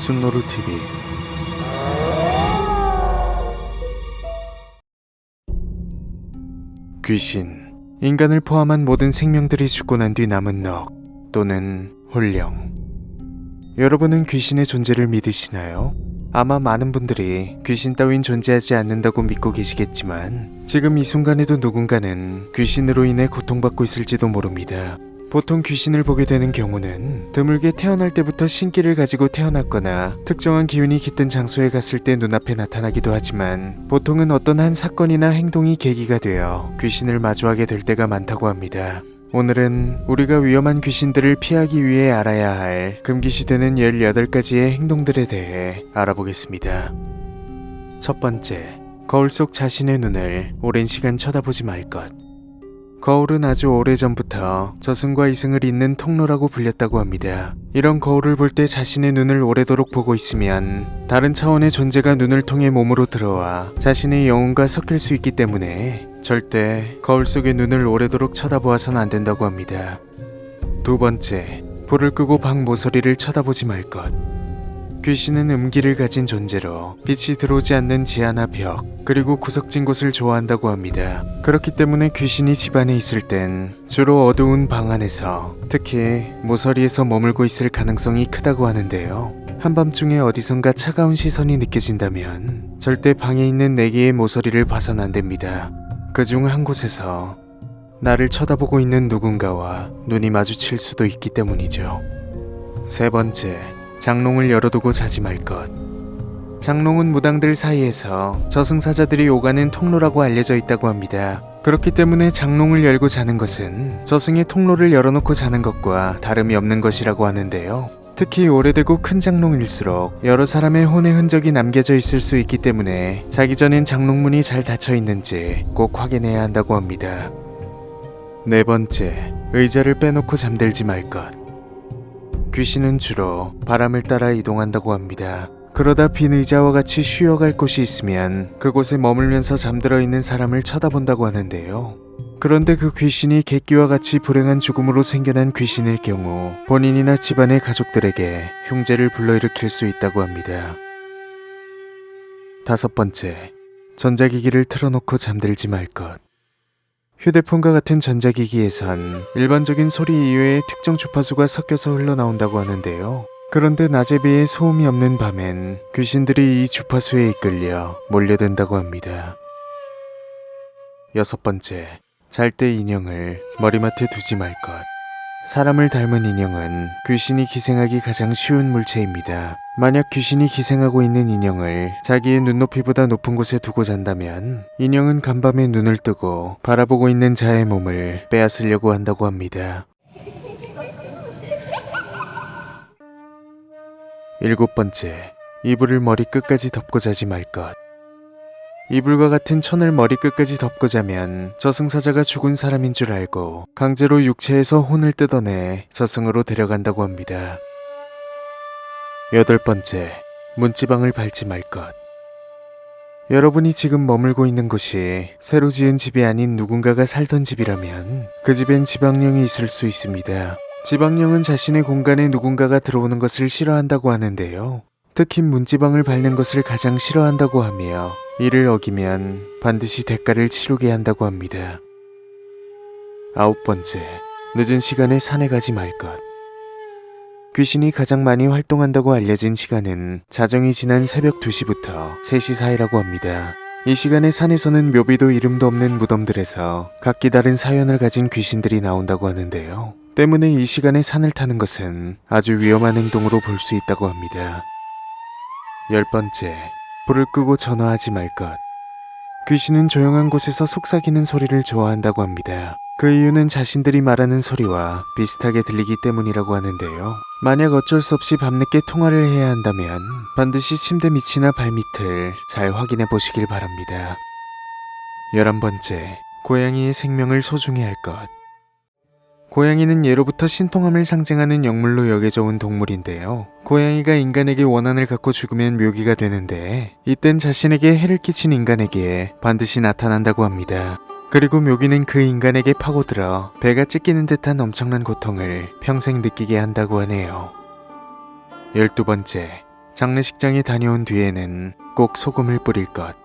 순노루 TV. 귀신, 인간을 포함한 모든 생명들이 죽고 난 뒤 남은 넋 또는 혼령. 여러분은 귀신의 존재를 믿으시나요? 아마 많은 분들이 귀신 따윈 존재하지 않는다고 믿고 계시겠지만 지금 이 순간에도 누군가는 귀신으로 인해 고통받고 있을지도 모릅니다. 보통 귀신을 보게 되는 경우는 드물게 태어날 때부터 신기를 가지고 태어났거나 특정한 기운이 깃든 장소에 갔을 때 눈앞에 나타나기도 하지만 보통은 어떤 한 사건이나 행동이 계기가 되어 귀신을 마주하게 될 때가 많다고 합니다. 오늘은 우리가 위험한 귀신들을 피하기 위해 알아야 할 금기시되는 18가지의 행동들에 대해 알아보겠습니다. 첫 번째, 거울 속 자신의 눈을 오랜 시간 쳐다보지 말 것. 거울은 아주 오래전부터 저승과 이승을 잇는 통로라고 불렸다고 합니다. 이런 거울을 볼 때 자신의 눈을 오래도록 보고 있으면 다른 차원의 존재가 눈을 통해 몸으로 들어와 자신의 영혼과 섞일 수 있기 때문에 절대 거울 속의 눈을 오래도록 쳐다보아선 안 된다고 합니다. 두 번째, 불을 끄고 방 모서리를 쳐다보지 말 것. 귀신은 음기를 가진 존재로 빛이 들어오지 않는 지하나 벽, 그리고 구석진 곳을 좋아한다고 합니다. 그렇기 때문에 귀신이 집안에 있을 땐 주로 어두운 방 안에서, 특히 모서리에서 머물고 있을 가능성이 크다고 하는데요. 한밤중에 어디선가 차가운 시선이 느껴진다면 절대 방에 있는 4개의 모서리를 봐선 안 됩니다. 그중 한 곳에서 나를 쳐다보고 있는 누군가와 눈이 마주칠 수도 있기 때문이죠. 세 번째, 장롱을 열어두고 자지 말 것. 장롱은 무당들 사이에서 저승사자들이 오가는 통로라고 알려져 있다고 합니다. 그렇기 때문에 장롱을 열고 자는 것은 저승의 통로를 열어놓고 자는 것과 다름이 없는 것이라고 하는데요. 특히 오래되고 큰 장롱일수록 여러 사람의 혼의 흔적이 남겨져 있을 수 있기 때문에 자기 전엔 장롱문이 잘 닫혀 있는지 꼭 확인해야 한다고 합니다. 네 번째, 의자를 빼놓고 잠들지 말 것. 귀신은 주로 바람을 따라 이동한다고 합니다. 그러다 빈 의자와 같이 쉬어갈 곳이 있으면 그곳에 머물면서 잠들어 있는 사람을 쳐다본다고 하는데요. 그런데 그 귀신이 객기와 같이 불행한 죽음으로 생겨난 귀신일 경우 본인이나 집안의 가족들에게 흉재를 불러일으킬 수 있다고 합니다. 다섯 번째, 전자기기를 틀어놓고 잠들지 말 것. 휴대폰과 같은 전자기기에선 일반적인 소리 이외의 특정 주파수가 섞여서 흘러나온다고 하는데요. 그런데 낮에 비해 소음이 없는 밤엔 귀신들이 이 주파수에 이끌려 몰려든다고 합니다. 여섯 번째, 잘 때 인형을 머리맡에 두지 말 것. 사람을 닮은 인형은 귀신이 기생하기 가장 쉬운 물체입니다. 만약 귀신이 기생하고 있는 인형을 자기의 눈높이보다 높은 곳에 두고 잔다면 인형은 간밤에 눈을 뜨고 바라보고 있는 자의 몸을 빼앗으려고 한다고 합니다. 일곱 번째, 이불을 머리 끝까지 덮고 자지 말 것. 이불과 같은 천을 머리 끝까지 덮고 자면 저승사자가 죽은 사람인 줄 알고 강제로 육체에서 혼을 뜯어내 저승으로 데려간다고 합니다. 여덟 번째, 문지방을 밟지 말 것. 여러분이 지금 머물고 있는 곳이 새로 지은 집이 아닌 누군가가 살던 집이라면 그 집엔 지방령이 있을 수 있습니다. 지방령은 자신의 공간에 누군가가 들어오는 것을 싫어한다고 하는데요. 특히 문지방을 밟는 것을 가장 싫어한다고 하며 이를 어기면 반드시 대가를 치르게 한다고 합니다. 아홉 번째, 늦은 시간에 산에 가지 말 것. 귀신이 가장 많이 활동한다고 알려진 시간은 자정이 지난 새벽 2시부터 3시 사이라고 합니다. 이 시간에 산에서는 묘비도 이름도 없는 무덤들에서 각기 다른 사연을 가진 귀신들이 나온다고 하는데요. 때문에 이 시간에 산을 타는 것은 아주 위험한 행동으로 볼 수 있다고 합니다. 열 번째, 불을 끄고 전화하지 말 것. 귀신은 조용한 곳에서 속삭이는 소리를 좋아한다고 합니다. 그 이유는 자신들이 말하는 소리와 비슷하게 들리기 때문이라고 하는데요. 만약 어쩔 수 없이 밤늦게 통화를 해야 한다면 반드시 침대 밑이나 발밑을 잘 확인해 보시길 바랍니다. 11번째, 고양이의 생명을 소중히 할 것. 고양이는 예로부터 신통함을 상징하는 영물로 여겨져 온 동물인데요. 고양이가 인간에게 원한을 갖고 죽으면 묘기가 되는데 이땐 자신에게 해를 끼친 인간에게 반드시 나타난다고 합니다. 그리고 묘기는 그 인간에게 파고들어 배가 찢기는 듯한 엄청난 고통을 평생 느끼게 한다고 하네요. 12번째, 장례식장에 다녀온 뒤에는 꼭 소금을 뿌릴 것.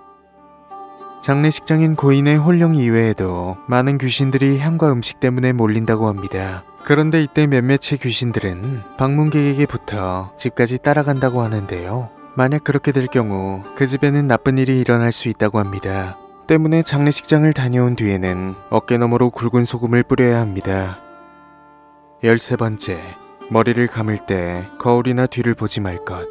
장례식장인 고인의 홀령 이외에도 많은 귀신들이 향과 음식 때문에 몰린다고 합니다. 그런데 이때 몇몇의 귀신들은 방문객에게 붙어 집까지 따라간다고 하는데요. 만약 그렇게 될 경우 그 집에는 나쁜 일이 일어날 수 있다고 합니다. 때문에 장례식장을 다녀온 뒤에는 어깨너머로 굵은 소금을 뿌려야 합니다. 13번째, 머리를 감을 때 거울이나 뒤를 보지 말 것.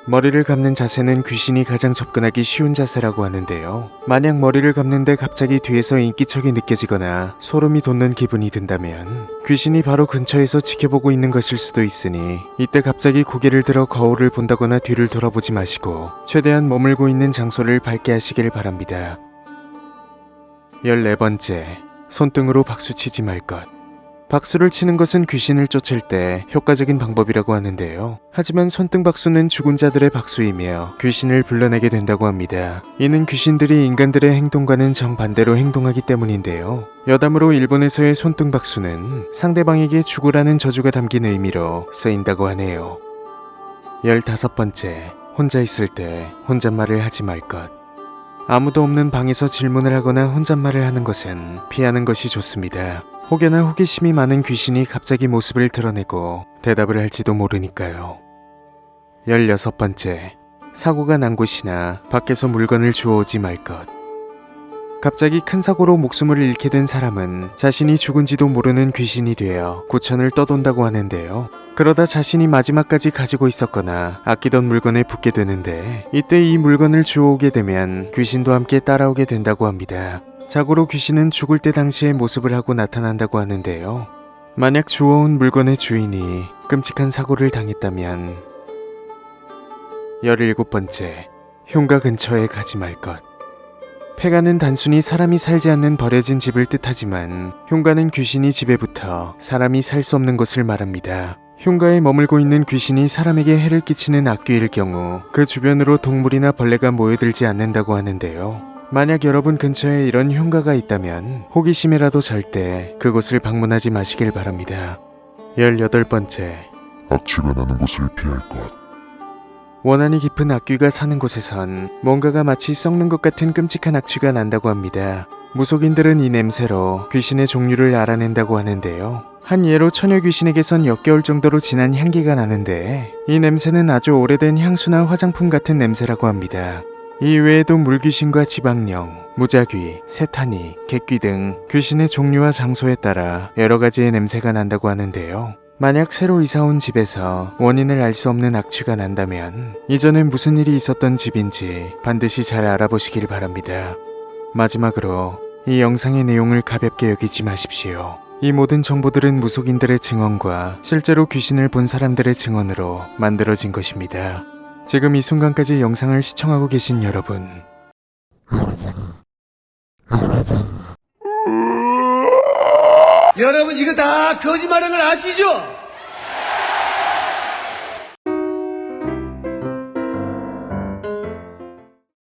머리를 감는 자세는 귀신이 가장 접근하기 쉬운 자세라고 하는데요. 만약 머리를 감는데 갑자기 뒤에서 인기척이 느껴지거나 소름이 돋는 기분이 든다면 귀신이 바로 근처에서 지켜보고 있는 것일 수도 있으니 이때 갑자기 고개를 들어 거울을 본다거나 뒤를 돌아보지 마시고 최대한 머물고 있는 장소를 밝게 하시길 바랍니다. 14번째, 손등으로 박수 치지 말 것. 박수를 치는 것은 귀신을 쫓을 때 효과적인 방법이라고 하는데요. 하지만 손등 박수는 죽은 자들의 박수이며 귀신을 불러내게 된다고 합니다. 이는 귀신들이 인간들의 행동과는 정반대로 행동하기 때문인데요. 여담으로 일본에서의 손등 박수는 상대방에게 죽으라는 저주가 담긴 의미로 쓰인다고 하네요. 15번째, 혼자 있을 때 혼잣말을 하지 말 것. 아무도 없는 방에서 질문을 하거나 혼잣말을 하는 것은 피하는 것이 좋습니다. 혹여나 호기심이 많은 귀신이 갑자기 모습을 드러내고 대답을 할지도 모르니까요. 16번째, 사고가 난 곳이나 밖에서 물건을 주워오지 말 것. 갑자기 큰 사고로 목숨을 잃게 된 사람은 자신이 죽은지도 모르는 귀신이 되어 구천을 떠돈다고 하는데요. 그러다 자신이 마지막까지 가지고 있었거나 아끼던 물건에 붙게 되는데 이때 이 물건을 주워오게 되면 귀신도 함께 따라오게 된다고 합니다. 자고로 귀신은 죽을 때 당시의 모습을 하고 나타난다고 하는데요. 만약 주워온 물건의 주인이 끔찍한 사고를 당했다면 17번째, 흉가 근처에 가지 말 것. 폐가는 단순히 사람이 살지 않는 버려진 집을 뜻하지만 흉가는 귀신이 집에 붙어 사람이 살 수 없는 곳을 말합니다. 흉가에 머물고 있는 귀신이 사람에게 해를 끼치는 악귀일 경우 그 주변으로 동물이나 벌레가 모여들지 않는다고 하는데요. 만약 여러분 근처에 이런 흉가가 있다면 호기심에라도 절대 그곳을 방문하지 마시길 바랍니다. 18번째, 악취가 나는 곳을 피할 것. 원한이 깊은 악귀가 사는 곳에선 뭔가가 마치 썩는 것 같은 끔찍한 악취가 난다고 합니다. 무속인들은 이 냄새로 귀신의 종류를 알아낸다고 하는데요. 한 예로 처녀 귀신에게선 역겨울 정도로 진한 향기가 나는데 이 냄새는 아주 오래된 향수나 화장품 같은 냄새라고 합니다. 이 외에도 물귀신과 지방령, 무자귀, 세타니, 객귀 등 귀신의 종류와 장소에 따라 여러 가지의 냄새가 난다고 하는데요. 만약 새로 이사온 집에서 원인을 알 수 없는 악취가 난다면 이전에 무슨 일이 있었던 집인지 반드시 잘 알아보시길 바랍니다. 마지막으로 이 영상의 내용을 가볍게 여기지 마십시오. 이 모든 정보들은 무속인들의 증언과 실제로 귀신을 본 사람들의 증언으로 만들어진 것입니다. 지금 이 순간까지 영상을 시청하고 계신 여러분, 여러분 이거 다 거짓말인 걸 아시죠?